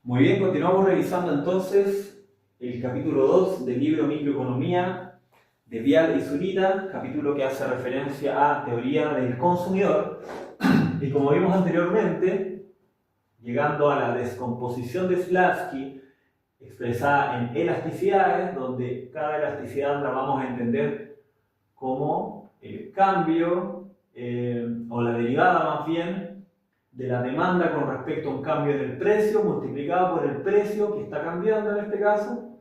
Muy bien, continuamos revisando entonces el capítulo 2 del libro Microeconomía de Vial y Zurita, capítulo que hace referencia a teoría del consumidor. Y como vimos anteriormente, llegando a la descomposición de Slavsky, expresada en elasticidades, donde cada elasticidad la vamos a entender como el cambio, o la derivada más bien, de la demanda con respecto a un cambio en el precio multiplicado por el precio que está cambiando en este caso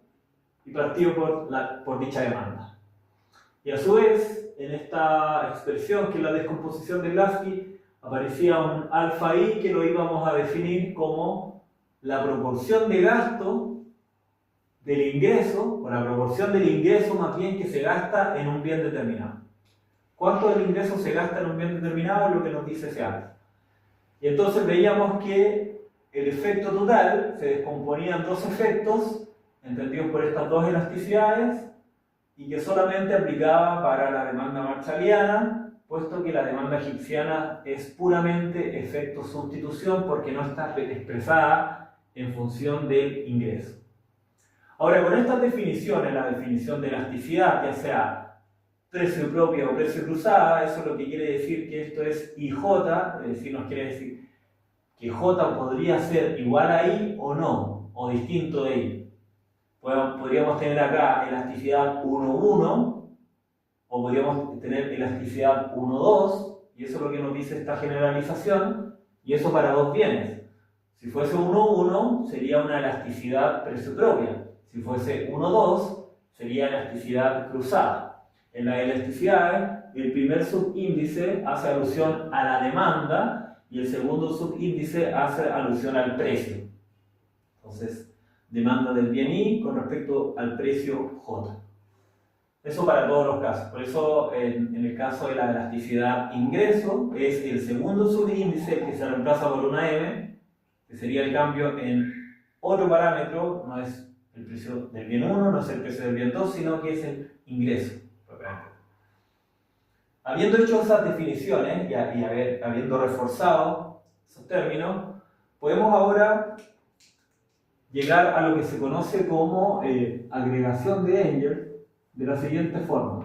y partido por dicha demanda. Y a su vez, en esta expresión que es la descomposición de Lasky, aparecía un alfa i que lo íbamos a definir como la proporción de gasto del ingreso, o la proporción del ingreso más bien que se gasta en un bien determinado. ¿Cuánto del ingreso se gasta en un bien determinado? Es lo que nos dice ese alfa. Y entonces veíamos que el efecto total se descomponía en dos efectos, entendidos por estas dos elasticidades, y que solamente aplicaba para la demanda marshalliana, puesto que la demanda egipciana es puramente efecto sustitución porque no está expresada en función del ingreso. Ahora, con estas definiciones, la definición de elasticidad, ya sea precio propio o precio cruzada, eso es lo que quiere decir que esto es IJ, es decir, nos quiere decir que J podría ser igual a I o no, o distinto de I. Podríamos tener acá elasticidad 1,1, o podríamos tener elasticidad 1,2, y eso es lo que nos dice esta generalización, y eso para dos bienes. Si fuese 1,1 sería una elasticidad precio propia, si fuese 1,2 sería elasticidad cruzada. En la elasticidad, el primer subíndice hace alusión a la demanda y el segundo subíndice hace alusión al precio. Entonces, demanda del bien I con respecto al precio J. Eso para todos los casos. Por eso, en el caso de la elasticidad ingreso, es el segundo subíndice que se reemplaza por una M, que sería el cambio en otro parámetro, no es el precio del bien 1, no es el precio del bien 2, sino que es el ingreso. Habiendo hecho esas definiciones y habiendo reforzado esos términos, podemos ahora llegar a lo que se conoce como agregación de Engel de la siguiente forma.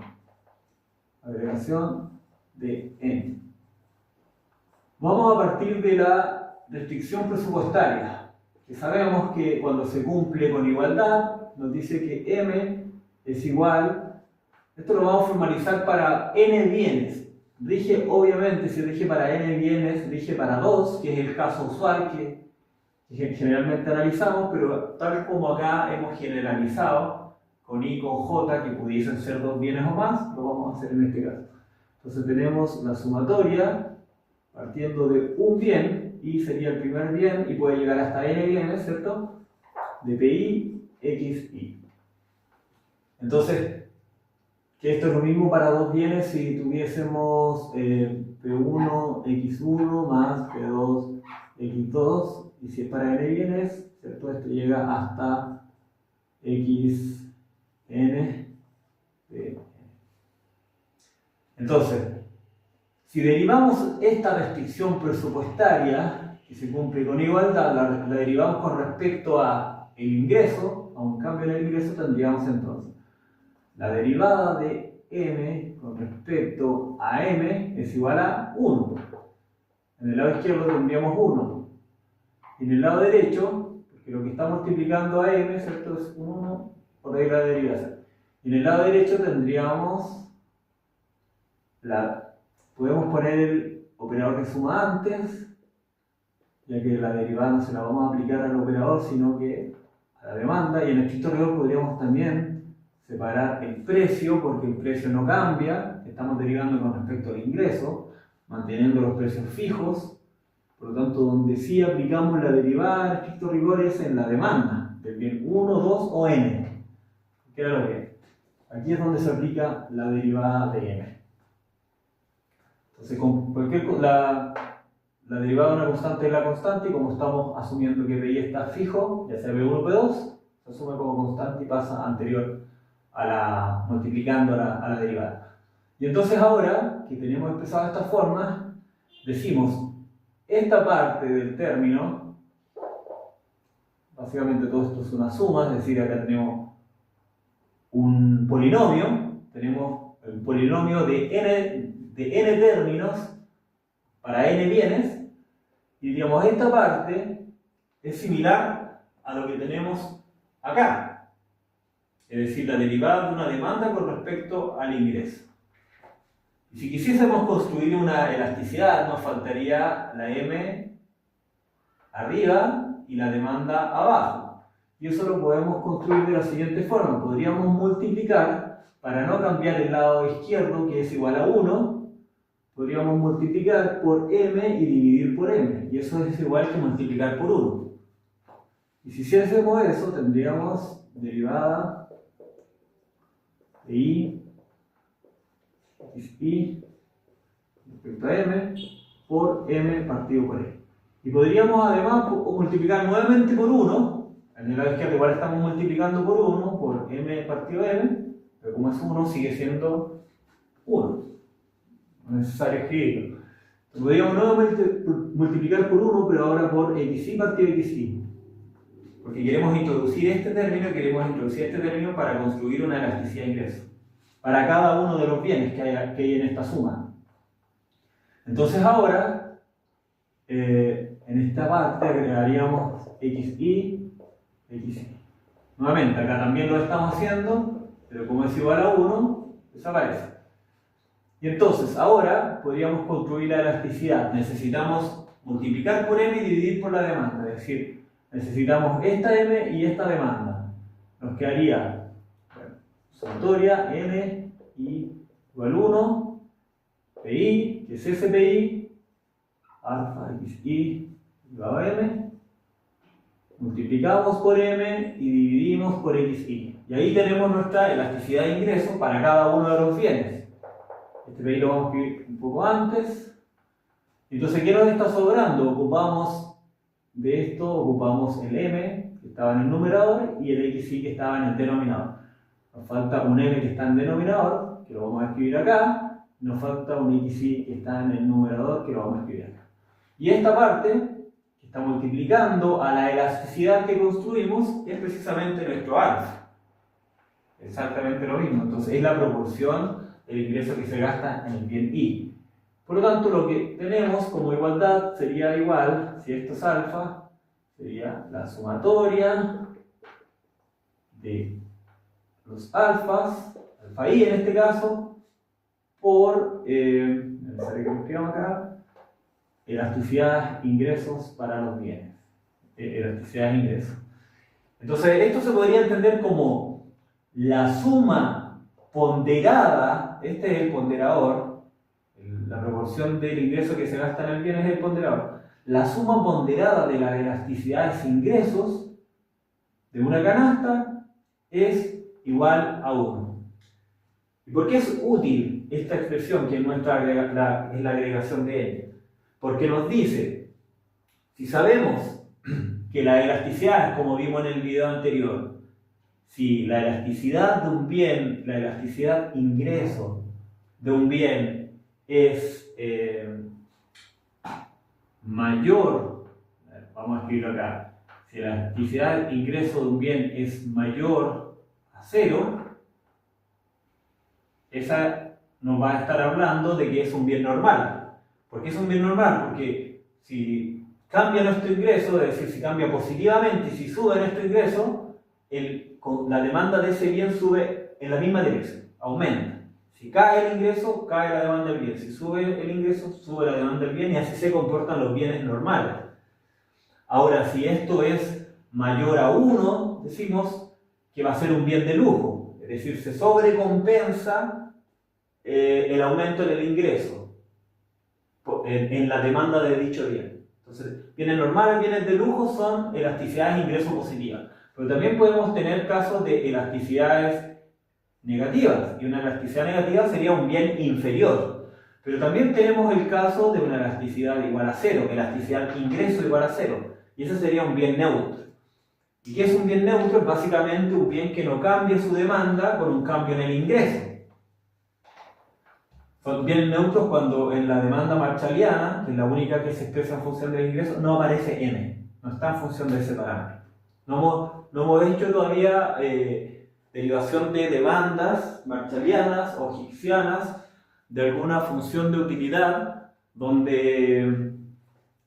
Agregación de Engel. Vamos a partir de la restricción presupuestaria, que sabemos que cuando se cumple con igualdad, nos dice que M es igual. Esto lo vamos a formalizar para n bienes. Rige, obviamente, si rige para n bienes, rige para 2, que es el caso usual que generalmente analizamos, pero tal como acá hemos generalizado con I con J, que pudiesen ser dos bienes o más, lo vamos a hacer en este caso. Entonces tenemos la sumatoria partiendo de un bien, I sería el primer bien, y puede llegar hasta n bienes, ¿cierto? De PI, XI. Entonces, que esto es lo mismo para dos bienes si tuviésemos P1, X1 más P2, X2, y si es para n bienes, ¿cierto? Esto llega hasta XN. Entonces, si derivamos esta restricción presupuestaria, que se cumple con igualdad, la derivamos con respecto a el ingreso, a un cambio en el ingreso, tendríamos entonces la derivada de m con respecto a m es igual a 1. En el lado izquierdo tendríamos 1. Y en el lado derecho, porque lo que está multiplicando a m, ¿cierto? Es 1 por regla de derivación. Y en el lado derecho tendríamos podemos poner el operador de suma antes, ya que la derivada no se la vamos a aplicar al operador, sino que a la demanda. Y en estricto rigor podríamos también separar el precio, porque el precio no cambia, estamos derivando con respecto al ingreso, manteniendo los precios fijos. Por lo tanto, donde sí aplicamos la derivada en estricto rigor es en la demanda, del bien 1, 2 o n. ¿Qué era lo que es? Aquí es donde se aplica la derivada de m. Entonces, la derivada de una constante es la constante, y como estamos asumiendo que PI está fijo, ya sea P1 o P2, se asume como constante y pasa anterior multiplicando a la derivada. Y entonces ahora que tenemos expresado estas formas, decimos esta parte del término básicamente todo esto es una suma, es decir, acá tenemos un polinomio, tenemos el polinomio de n términos para n bienes, y diríamos, esta parte es similar a lo que tenemos acá, es decir, la derivada de una demanda con respecto al ingreso. Y si quisiésemos construir una elasticidad, nos faltaría la m arriba y la demanda abajo. Y eso lo podemos construir de la siguiente forma. Podríamos multiplicar, para no cambiar el lado izquierdo, que es igual a 1, podríamos multiplicar por m y dividir por m. Y eso es igual que multiplicar por 1. Y si hacemos eso, tendríamos derivada de i respecto a m por m partido por e. Y podríamos además multiplicar nuevamente por 1, en el lado izquierdo igual estamos multiplicando por 1, por m partido m, pero como es 1 sigue siendo 1. No es necesario escribirlo. Entonces podríamos nuevamente multiplicar por 1, pero ahora por xy partido xy. Porque queremos introducir este término para construir una elasticidad de ingreso para cada uno de los bienes que hay en esta suma. Entonces ahora, en esta parte agregaríamos xy. Nuevamente, acá también lo estamos haciendo, pero como es igual a 1, desaparece. Y entonces, ahora podríamos construir la elasticidad. Necesitamos multiplicar por m y dividir por la demanda. Es decir, necesitamos esta m y esta demanda. Nos quedaría sumatoria n igual 1, pi, que es ese pi, alfa xy igual a m, multiplicamos por m y dividimos por xy. Y ahí tenemos nuestra elasticidad de ingreso para cada uno de los bienes. Este pi lo vamos a escribir un poco antes. Entonces, ¿qué nos está sobrando? Ocupamos de esto, ocupamos el m que estaba en el numerador y el xy que estaba en el denominador. Nos falta un m que está en el denominador, que lo vamos a escribir acá. Nos falta un xy que está en el numerador, que lo vamos a escribir acá. Y esta parte, que está multiplicando a la elasticidad que construimos, es precisamente nuestro alfa. Exactamente lo mismo. Entonces, es la proporción del ingreso que se gasta en el bien I. Por lo tanto, lo que tenemos como igualdad sería igual, si esto es alfa, sería la sumatoria de los alfas, alfa i en este caso, por, elasticidad ingresos para los bienes. Elasticidad ingresos. Entonces, esto se podría entender como la suma ponderada, este es el ponderador, la proporción del ingreso que se gasta en el bien es el ponderador. La suma ponderada de las elasticidades ingresos de una canasta es igual a 1. ¿Y por qué es útil esta expresión que es la agregación de ella? Porque nos dice, si sabemos que la elasticidad, como vimos en el video anterior, si la elasticidad de un bien, la elasticidad ingreso de un bien es mayor, vamos a escribirlo acá, si la elasticidad ingreso de un bien es mayor a 0, esa nos va a estar hablando de que es un bien normal. ¿Por qué es un bien normal? Porque si cambia nuestro ingreso, es decir, si cambia positivamente y si sube nuestro ingreso, la demanda de ese bien sube en la misma dirección, aumenta. Si cae el ingreso, cae la demanda del bien. Si sube el ingreso, sube la demanda del bien y así se comportan los bienes normales. Ahora, si esto es mayor a 1, decimos que va a ser un bien de lujo. Es decir, se sobrecompensa el aumento del ingreso en la demanda de dicho bien. Entonces, bienes normales, bienes de lujo son elasticidades de ingreso positivas. Pero también podemos tener casos de elasticidades negativas, y una elasticidad negativa sería un bien inferior. Pero también tenemos el caso de una elasticidad igual a 0, elasticidad ingreso igual a 0, y ese sería un bien neutro. ¿Y qué es un bien neutro? Es básicamente un bien que no cambia su demanda con un cambio en el ingreso. Son bienes neutros cuando en la demanda marshalliana, que es la única que se expresa en función del ingreso, no aparece n, no está en función de ese parámetro. No hemos hecho todavía derivación de demandas marshallianas o higsianas de alguna función de utilidad donde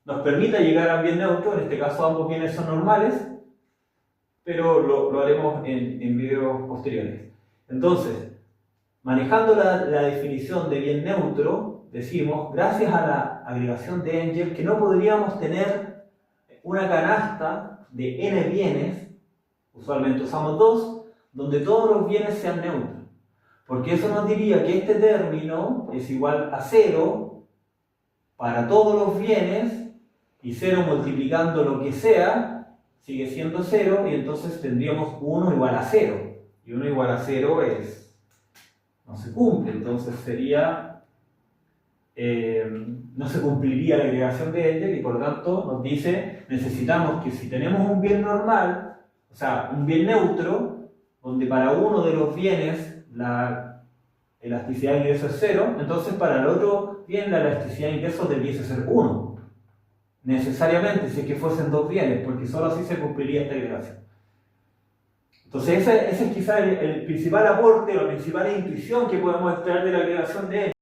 nos permita llegar a un bien neutro. En este caso ambos bienes son normales, pero lo haremos en videos posteriores. Entonces, manejando la definición de bien neutro, decimos, gracias a la agregación de Engel, que no podríamos tener una canasta de n bienes, usualmente usamos 2, donde todos los bienes sean neutros. Porque eso nos diría que este término es igual a 0 para todos los bienes, y 0 multiplicando lo que sea, sigue siendo 0, y entonces tendríamos 1 igual a 0. Y 1 igual a 0 no se cumple, entonces sería, no se cumpliría la agregación de Engel, y por lo tanto nos dice, necesitamos que si tenemos un bien normal, o sea, un bien neutro, donde para uno de los bienes la elasticidad de ingreso es 0, entonces para el otro bien la elasticidad de ingreso debiese ser 1. Necesariamente, si es que fuesen 2 bienes, porque solo así se cumpliría esta agregación. Entonces ese es quizá el principal aporte, la principal intuición que podemos extraer de la agregación de